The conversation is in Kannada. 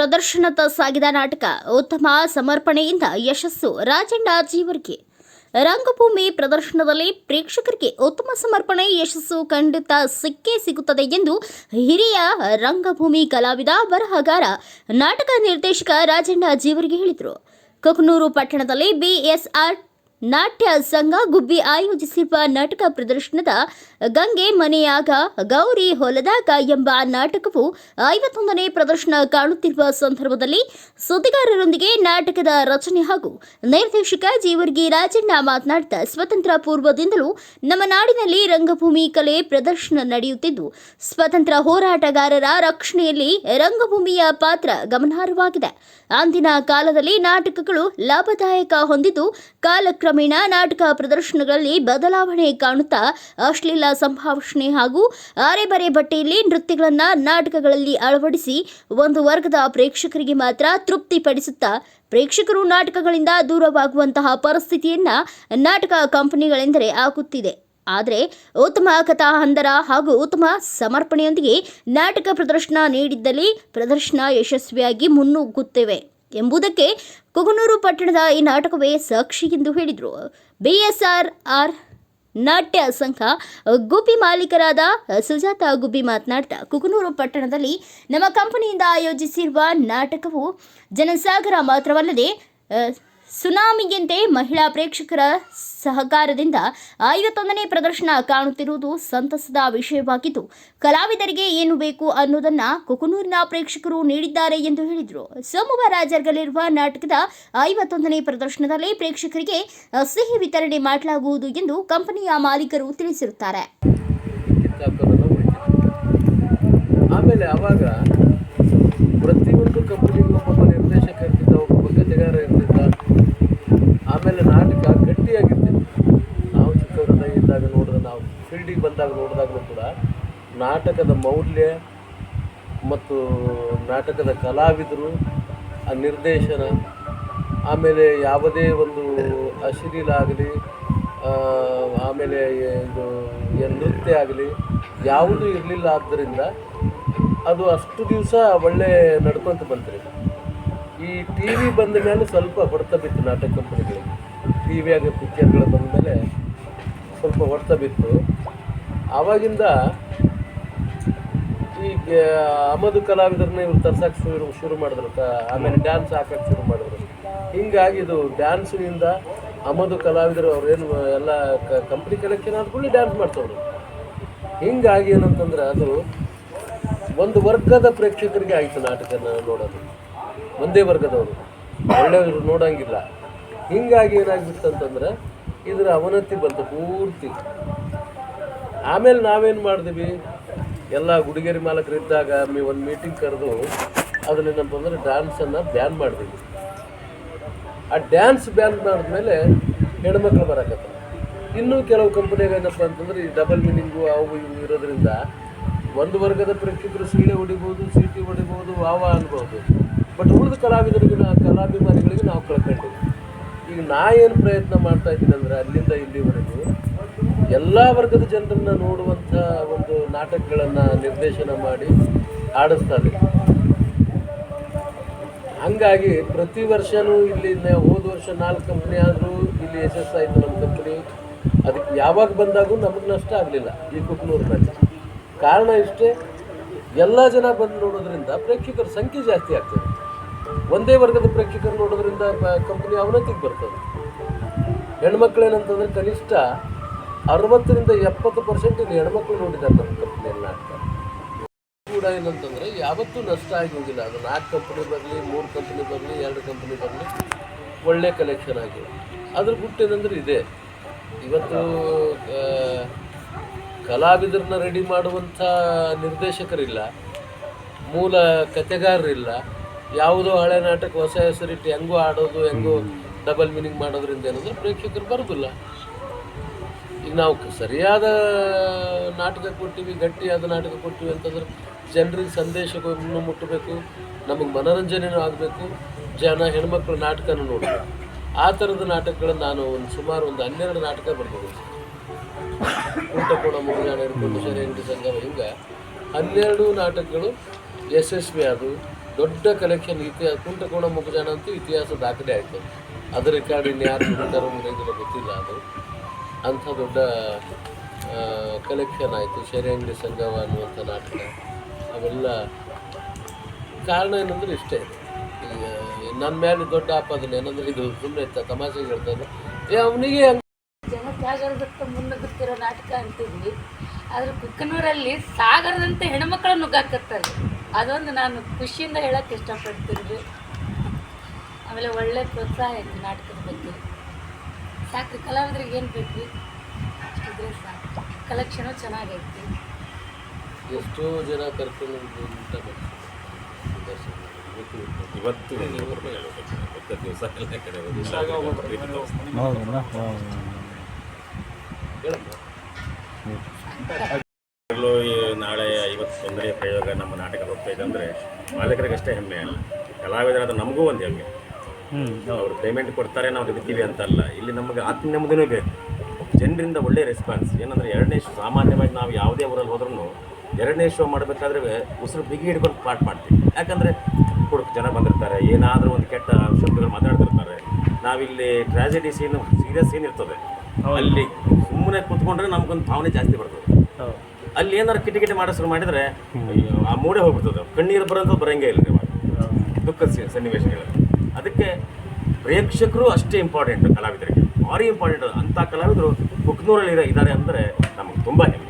ಪ್ರದರ್ಶನದ ಸಾಗಿದ ನಾಟಕ ಉತ್ತಮ ಸಮರ್ಪಣೆಯಿಂದ ಯಶಸ್ಸು. ರಾಜಣ್ಣ ಜೀವರ್ಗಿ ರಂಗಭೂಮಿ ಪ್ರದರ್ಶನದಲ್ಲಿ ಪ್ರೇಕ್ಷಕರಿಗೆ ಉತ್ತಮ ಸಮರ್ಪಣೆ ಯಶಸ್ಸು ಖಂಡಿತ ಸಿಕ್ಕೇ ಸಿಗುತ್ತದೆ ಎಂದು ಹಿರಿಯ ರಂಗಭೂಮಿ ಕಲಾವಿದ, ಬರಹಗಾರ, ನಾಟಕ ನಿರ್ದೇಶಕ ರಾಜಣ್ಣ ಜೀವರ್ಗಿ ಹೇಳಿದರು. ಕುಕನೂರು ಪಟ್ಟಣದಲ್ಲಿ ಬಿಎಸ್ಆರ್ ನಾಟ್ಯ ಸಂಘ ಗುಬ್ಬಿ ಆಯೋಜಿಸಿರುವ ನಾಟಕ ಪ್ರದರ್ಶನದ ಗಂಗೆ ಮನೆಯಾಗ ಗೌರಿ ಹೊಲದಾಗ ಎಂಬ ನಾಟಕವು 51ನೇ ಪ್ರದರ್ಶನ ಕಾಣುತ್ತಿರುವ ಸಂದರ್ಭದಲ್ಲಿ ಸುದ್ದಿಗಾರರೊಂದಿಗೆ ನಾಟಕದ ರಚನೆ ಹಾಗೂ ನಿರ್ದೇಶಕ ಜೀವರ್ಗಿ ರಾಜಣ್ಣ ಮಾತನಾಡಿದ, ಸ್ವತಂತ್ರ ಪೂರ್ವದಿಂದಲೂ ನಮ್ಮ ನಾಡಿನಲ್ಲಿ ರಂಗಭೂಮಿ ಕಲೆ ಪ್ರದರ್ಶನ ನಡೆಯುತ್ತಿದ್ದು, ಸ್ವತಂತ್ರ ಹೋರಾಟಗಾರರ ರಕ್ಷಣೆಯಲ್ಲಿ ರಂಗಭೂಮಿಯ ಪಾತ್ರ ಗಮನಾರ್ಹವಾಗಿದೆ. ಅಂದಿನ ಕಾಲದಲ್ಲಿ ನಾಟಕಗಳು ಲಾಭದಾಯಕ ಹೊಂದಿದ್ದು, ಕಾಲಕ್ರಮೇಣ ನಾಟಕ ಪ್ರದರ್ಶನಗಳಲ್ಲಿ ಬದಲಾವಣೆ ಕಾಣುತ್ತಾ ಅಶ್ಲೀಲ ಸಂಭಾಷಣೆ ಹಾಗೂ ಅರೆಬರೆ ಬಟ್ಟೆಯಲ್ಲಿ ನೃತ್ಯಗಳನ್ನು ನಾಟಕಗಳಲ್ಲಿ ಅಳವಡಿಸಿ ಒಂದು ವರ್ಗದ ಪ್ರೇಕ್ಷಕರಿಗೆ ಮಾತ್ರ ತೃಪ್ತಿಪಡಿಸುತ್ತಾ ಪ್ರೇಕ್ಷಕರು ನಾಟಕಗಳಿಂದ ದೂರವಾಗುವಂತಹ ಪರಿಸ್ಥಿತಿಯನ್ನ ನಾಟಕ ಕಂಪನಿಗಳೆಂದರೆ ಆಗುತ್ತಿದೆ. ಆದರೆ ಉತ್ತಮ ಕಥಾ ಹಂದರ ಹಾಗೂ ಉತ್ತಮ ಸಮರ್ಪಣೆಯೊಂದಿಗೆ ನಾಟಕ ಪ್ರದರ್ಶನ ನೀಡಿದ್ದಲ್ಲಿ ಪ್ರದರ್ಶನ ಯಶಸ್ವಿಯಾಗಿ ಮುನ್ನುಗ್ಗುತ್ತೇವೆ ಎಂಬುದಕ್ಕೆ ಕುಕನೂರು ಪಟ್ಟಣದ ಈ ನಾಟಕವೇ ಸಾಕ್ಷಿ ಎಂದು ಹೇಳಿದರು. ಬಿಎಸ್ಆರ್ ನಾಟ್ಯ ಸಂಘ ಗುಬ್ಬಿ ಮಾಲೀಕರಾದ ಸುಜಾತ ಗುಬ್ಬಿ ಮಾತನಾಡ್ತಾ, ಕುಕನೂರು ಪಟ್ಟಣದಲ್ಲಿ ನಮ್ಮ ಕಂಪನಿಯಿಂದ ಆಯೋಜಿಸಿರುವ ನಾಟಕವು ಜನಸಾಗರ ಮಾತ್ರವಲ್ಲದೆ ಸುನಾಮಿಯಂತೆ ಮಹಿಳಾ ಪ್ರೇಕ್ಷಕರ ಸಹಕಾರದಿಂದ 51ನೇ ಪ್ರದರ್ಶನ ಕಾಣುತ್ತಿರುವುದು ಸಂತಸದ ವಿಷಯವಾಗಿದ್ದು, ಕಲಾವಿದರಿಗೆ ಏನು ಬೇಕು ಅನ್ನೋದನ್ನ ಕುಕನೂರಿನ ಪ್ರೇಕ್ಷಕರು ನೀಡಿದ್ದಾರೆ ಎಂದು ಹೇಳಿದರು. ಸೋಮವಾರ ಜರುಗಲಿರುವ ನಾಟಕದ 51ನೇ ಪ್ರದರ್ಶನದಲ್ಲಿ ಪ್ರೇಕ್ಷಕರಿಗೆ ಸಿಹಿ ವಿತರಣೆ ಮಾಡಲಾಗುವುದು ಎಂದು ಕಂಪನಿಯ ಮಾಲೀಕರು ತಿಳಿಸಿರುತ್ತಾರೆ. ಆಮೇಲೆ ಅವಾಗ ಪ್ರತಿಯೊಂದು ಕಂಪನಿಗೂ ಒಬ್ಬ ನಿರ್ದೇಶಕ ಇರ್ತಿದ್ದ, ಒಬ್ಬ ಕಥೆಗಾರ ಇರ್ತಿದ್ದ. ಆಮೇಲೆ ನಾಟಕ ಗಟ್ಟಿಯಾಗಿರ್ತಿತ್ತು. ನಾವು ಚಿಕ್ಕವರದಾಗಿದ್ದಾಗ ನೋಡಿದ್ರೆ, ನಾವು ಫೀಲ್ಡಿಗೆ ಬಂದಾಗ ನೋಡಿದಾಗಲೂ ಕೂಡ ನಾಟಕದ ಮೌಲ್ಯ ಮತ್ತು ನಾಟಕದ ಕಲಾವಿದರು, ಆ ನಿರ್ದೇಶನ, ಆಮೇಲೆ ಯಾವುದೇ ಒಂದು ಅಶ್ಲೀಲ ಆಗಲಿ, ಆಮೇಲೆ ಇದು ನೃತ್ಯ ಆಗಲಿ ಯಾವುದೂ ಇರಲಿಲ್ಲ. ಆದ್ದರಿಂದ ಅದು ಅಷ್ಟು ದಿವಸ ಒಳ್ಳೆ ನಡ್ಕೊಂತ ಬಂತ್ರಿ. ಈ ಟಿ ವಿ ಬಂದ ಮೇಲೆ ಸ್ವಲ್ಪ ಹೊಡೆತ ಬಿತ್ತು ನಾಟಕ ಕಂಪನಿಗಳಿಗೆ. ಟಿ ವಿಯಾಗ ಪಿಕ್ಚರ್ಗಳು ಬಂದ ಮೇಲೆ ಸ್ವಲ್ಪ ಹೊಡೆತ ಬಿತ್ತು. ಆವಾಗಿಂದ ಈ ಆಮದು ಕಲಾವಿದರನ್ನ ಇವ್ರು ತರ್ಸಕ್ಕೆ ಶುರು ಮಾಡಿದ್ರು. ಆಮೇಲೆ ಡ್ಯಾನ್ಸ್ ಹಾಕಕ್ಕೆ ಶುರು ಮಾಡಿದ್ರು. ಹೀಗಾಗಿ ಇದು ಡ್ಯಾನ್ಸಿನಿಂದ ಆಮದು ಕಲಾವಿದರು ಅವ್ರೇನು ಎಲ್ಲ ಕಂಪ್ನಿ ಕಲೆಕ್ಷನ್ ಆದ್ಕೊಳ್ಳಿ ಡ್ಯಾನ್ಸ್ ಮಾಡ್ತವ್ರು. ಹೀಗಾಗಿ ಏನಂತಂದ್ರೆ ಅದು ಒಂದು ವರ್ಗದ ಪ್ರೇಕ್ಷಕರಿಗೆ ಆಯಿತು ನಾಟಕನ ನೋಡೋದು. ಒಂದೇ ವರ್ಗದವರು ಒಳ್ಳೆಯವರು ನೋಡೋಂಗಿಲ್ಲ. ಹೀಗಾಗಿ ಏನಾಗ್ಬಿಟ್ಟು ಅಂತಂದ್ರೆ ಇದರ ಅವನತಿ ಬಂತು ಪೂರ್ತಿ. ಆಮೇಲೆ ನಾವೇನು ಮಾಡಿದ್ವಿ, ಎಲ್ಲ ಗುಡಿಗೇರಿ ಮಾಲಕರು ಇದ್ದಾಗ ಒಂದು ಮೀಟಿಂಗ್ ಕರೆದು ಅದನ್ನೇನಪ್ಪ ಅಂದರೆ ಡ್ಯಾನ್ಸನ್ನು ಬ್ಯಾನ್ ಮಾಡಿದ್ವಿ. ಆ ಡ್ಯಾನ್ಸ್ ಬ್ಯಾನ್ ಮಾಡಿದ್ಮೇಲೆ ಹೆಣ್ಮಕ್ಳು ಬರೋಕತ್ತ. ಇನ್ನೂ ಕೆಲವು ಕಂಪ್ನಿಯಾಗ ಏನಪ್ಪ ಅಂತಂದ್ರೆ ಈ ಡಬಲ್ ಮೀನಿಂಗು ಅವು ಇವು ಇರೋದ್ರಿಂದ ಒಂದು ವರ್ಗದ ಪ್ರೇಕ್ಷಕರು ಸೀಳೆ ಹೊಡಿಬೋದು, ಸೀಟಿ ಹೊಡಿಬೋದು, ವಾವ ಅನ್ಬೋದು. ಬಟ್ ಉಳಿದ ಕಲಾಭಿಮಾನಿಗಳಿಗೆ ನಾವು ಕಳ್ಕೊಂಡಿದ್ದೀವಿ. ಈಗ ನಾ ಏನು ಪ್ರಯತ್ನ ಮಾಡ್ತಾ ಇದ್ದೀನಿ ಅಂದರೆ ಅಲ್ಲಿಂದ ಇಲ್ಲಿವರೆಗೂ ಎಲ್ಲ ವರ್ಗದ ಜನರನ್ನು ನೋಡುವಂಥ ಒಂದು ನಾಟಕಗಳನ್ನು ನಿರ್ದೇಶನ ಮಾಡಿ ಆಡಿಸ್ತಾ ಇದ್ದೀವಿ. ಹಾಗಾಗಿ ಪ್ರತಿ ವರ್ಷವೂ ಇಲ್ಲಿ ಹೋದ ವರ್ಷ 4 ಕಂಪ್ನಿ ಆದರೂ ಇಲ್ಲಿ ಯಶಸ್ಸಾಯಿತು ನಮ್ಮ ಕಂಪ್ನಿ. ಅದಕ್ಕೆ ಯಾವಾಗ ಬಂದಾಗೂ ನಮಗೆ ನಷ್ಟ ಆಗಲಿಲ್ಲ ಈ ಕುಕನೂರಿನಲ್ಲಿ. ಕಾರಣ ಇಷ್ಟೇ, ಎಲ್ಲ ಜನ ಬಂದು ನೋಡೋದ್ರಿಂದ ಪ್ರೇಕ್ಷಕರ ಸಂಖ್ಯೆ ಜಾಸ್ತಿ ಆಗ್ತದೆ. ಒಂದೇ ವರ್ಗದ ಪ್ರೇಕ್ಷಕರು ನೋಡೋದ್ರಿಂದ ಕಂಪ್ನಿ ಅವನತಿಗೆ ಬರ್ತದೆ. ಹೆಣ್ಮಕ್ಳೇನಂತಂದ್ರೆ ಕನಿಷ್ಠ 60ರಿಂದ 70% ಇಲ್ಲಿ ಹೆಣ್ಮಕ್ಳು ನೋಡಿದ್ದಾರೆ ನಮ್ಮ ಕಂಪ್ನಿಯಲ್ಲಿ ನಾಟಕ. ಕೂಡ ಏನಂತಂದರೆ ಯಾವತ್ತೂ ನಷ್ಟ ಆಗಿ ಹೋಗಿಲ್ಲ. ಅದು 4 ಕಂಪ್ನಿ ಬರಲಿ, 3 ಕಂಪ್ನಿ ಬರಲಿ, 2 ಕಂಪ್ನಿ ಬರಲಿ, ಒಳ್ಳೆ ಕಲೆಕ್ಷನ್ ಆಗಿದೆ. ಅದ್ರ ಗುಟ್ಟೇನೆಂದ್ರೆ ಇದೆ, ಇವತ್ತು ಕಲಾವಿದರನ್ನ ರೆಡಿ ಮಾಡುವಂಥ ನಿರ್ದೇಶಕರಿಲ್ಲ, ಮೂಲ ಕಥೆಗಾರರಿಲ್ಲ. ಯಾವುದೋ ಹಳೆ ನಾಟಕ ಹೊಸ ಹೆಸರಿಟ್ಟು ಹೆಂಗೋ ಆಡೋದು, ಹೆಂಗೋ ಡಬಲ್ ಮೀನಿಂಗ್ ಮಾಡೋದ್ರಿಂದ ಏನಂದ್ರೆ ಪ್ರೇಕ್ಷಕರು ಬರೋದಿಲ್ಲ. ಈಗ ನಾವು ಸರಿಯಾದ ನಾಟಕ ಕೊಟ್ಟಿವಿ, ಗಟ್ಟಿಯಾದ ನಾಟಕ ಕೊಟ್ಟಿವಿ ಅಂತಂದ್ರೆ ಜನರಿಗೆ ಸಂದೇಶವನ್ನು ಮುಟ್ಟಬೇಕು, ನಮಗೆ ಮನೋರಂಜನೆಯೂ ಆಗಬೇಕು, ಜನ ಹೆಣ್ಮಕ್ಳು ನಾಟಕನೂ ನೋಡಬೇಕು. ಆ ಥರದ ನಾಟಕಗಳನ್ನು ನಾನು ಸುಮಾರು 12 ನಾಟಕ ಬರ್ಬೋದು. ಊಟಕೋಣ ಮುಗಿಯಾಣ ಇರ್ಬೋದು, ಶರಿ ಅಂಗಡಿ ಸಂಗಮ, ಹಿಂಗೆ 12 ನಾಟಕಗಳು ಯಶಸ್ವಿ ಆದವು. ದೊಡ್ಡ ಕಲೆಕ್ಷನ್ ಕುಂಟಕೋಣ ಮುಖಜಾನ ಅಂತೂ ಇತಿಹಾಸ ದಾಖಲೆ ಆಯಿತು. ಅದರ ರೆಕಾರ್ಡ್ ಇನ್ನು ಯಾರು ದುಡಿತಾರೋ ಮುಗಿದಿಲ್ಲ ಗೊತ್ತಿಲ್ಲ. ಅದು ಅಂಥ ದೊಡ್ಡ ಕಲೆಕ್ಷನ್ ಆಯಿತು. ಶೆರೆಂಗಡಿ ಸಂಗಮ ಅನ್ನುವಂಥ ನಾಟಕ ಅವೆಲ್ಲ ಕಾರಣ ಏನಂದ್ರೆ ಇಷ್ಟೇ ಇದೆ. ಈಗ ನನ್ನ ಮೇಲೆ ದೊಡ್ಡ ಆಪಾದನೆ ಏನಂದ್ರೆ ಇದು ಸುಮ್ಮನೆ ತಮಾಷೆಗೆ ಹೇಳ್ತಾರೆ, ಅವನಿಗೆ ಜನ ತ್ಯಾಗರದತ್ತ ಮುನ್ನುಗ್ಗುತ್ತಿರೋ ನಾಟಕ ಅಂತಿದ್ವಿ. ಆದರೆ ಕುಕ್ಕನೂರಲ್ಲಿ ಸಾಗರದಂತೆ ಹೆಣ್ಮಕ್ಳು ನುಗ್ಗಾಕತ್ತಾರೆ. ಅದೊಂದು ನಾನು ಖುಷಿಯಿಂದ ಹೇಳಕ್ಕೆ ಇಷ್ಟಪಡ್ತೀನಿ. ಆಮೇಲೆ ಒಳ್ಳೆ ಪ್ರೋತ್ಸಾಹ ಐತಿ ನಾಟಕದ ಬಗ್ಗೆ. ಸಾಕ್ರಿ, ಕಲಾವಿದ್ರಿಗೆ ಏನು ಬೇಕು ರೀ, ಅಷ್ಟಿದ್ರೆ ಸಾಕು. ಕಲೆಕ್ಷನು ಚೆನ್ನಾಗೈತಿ. ಎಷ್ಟೋ ಜನ ಕರ್ಕೊಂಡು ಊಟ ಮಾಡ್ತಾರೆ. ಇವತ್ತು ದಿವಸ ಎಲ್ಲ ಕಡೆ ನಾಳೆ 51ನೇ ಪ್ರಯೋಗ ನಮ್ಮ ನಾಟಕ ಹೋಗ್ತಾ ಇದೆ ಅಂದರೆ ಮಾಲೀಕರಿಗಷ್ಟೇ ಹೆಮ್ಮೆ ಅಲ್ಲ, ಕಲಾವಿದರಾದ ನಮಗೂ ಒಂದು ಹೆಮ್ಮೆ. ಅವರು ಪೇಮೆಂಟ್ ಕೊಡ್ತಾರೆ, ನಾವು ದುಡಿತೀವಿ ಅಂತಲ್ಲ. ಇಲ್ಲಿ ನಮಗೆ ಆತ್ಮನೆಮ್ಮದಿನೂ ಬೇಕು, ಜನರಿಂದ ಒಳ್ಳೆ ರೆಸ್ಪಾನ್ಸ್. ಏನಂದರೆ ಎರಡನೇ ಶೋ ಸಾಮಾನ್ಯವಾಗಿ ನಾವು ಯಾವುದೇ ಊರಲ್ಲಿ ಹೋದ್ರೂ ಎರಡನೇ ಶೋ ಮಾಡಬೇಕಾದ್ರೆ ಉಸಿರು ಬಿಗಿ ಹಿಡ್ಕೊಂಡು ಪಾಠ ಮಾಡ್ತೀವಿ. ಯಾಕಂದರೆ ಹುಡುಕ ಜನ ಬಂದಿರ್ತಾರೆ, ಏನಾದರೂ ಒಂದು ಕೆಟ್ಟ ಶಬ್ದಗಳು ಮಾತಾಡ್ತಿರ್ತಾರೆ. ನಾವಿಲ್ಲಿ ಟ್ರಾಜಿಡಿ ಸೀನು, ಸೀರಿಯಸ್ ಸೀನ್ ಇರ್ತದೆ, ಅಲ್ಲಿ ಸುಮ್ಮನೆ ಕೂತ್ಕೊಂಡ್ರೆ ನಮ್ಗೊಂದು ಭಾವನೆ ಜಾಸ್ತಿ ಬರ್ತದೆ. ಅಲ್ಲಿ ಏನಾದ್ರು ಕಿಟಕಿಟಿ ಮಾಡೋ ಶುರು ಮಾಡಿದರೆ ಆ ಮೂಡೆ ಹೋಗ್ಬಿಡ್ತದೆ, ಕಣ್ಣೀರು ಬರೋದು ಬರೋಂಗೇ ಇಲ್ಲ ಇವಾಗ ದುಃಖದ ಸನ್ನಿವೇಶಗಳು. ಅದಕ್ಕೆ ಪ್ರೇಕ್ಷಕರು ಅಷ್ಟೇ ಇಂಪಾರ್ಟೆಂಟ್ ಕಲಾವಿದರಿಗೆ, ಭಾರಿ ಇಂಪಾರ್ಟೆಂಟ್. ಅಂಥ ಕಲಾವಿದರು ಕುಕ್ನೂರಲ್ಲಿ ಇದ್ದಾರೆ ಅಂದರೆ ನಮಗೆ ತುಂಬ ಹೆಮ್ಮೆ.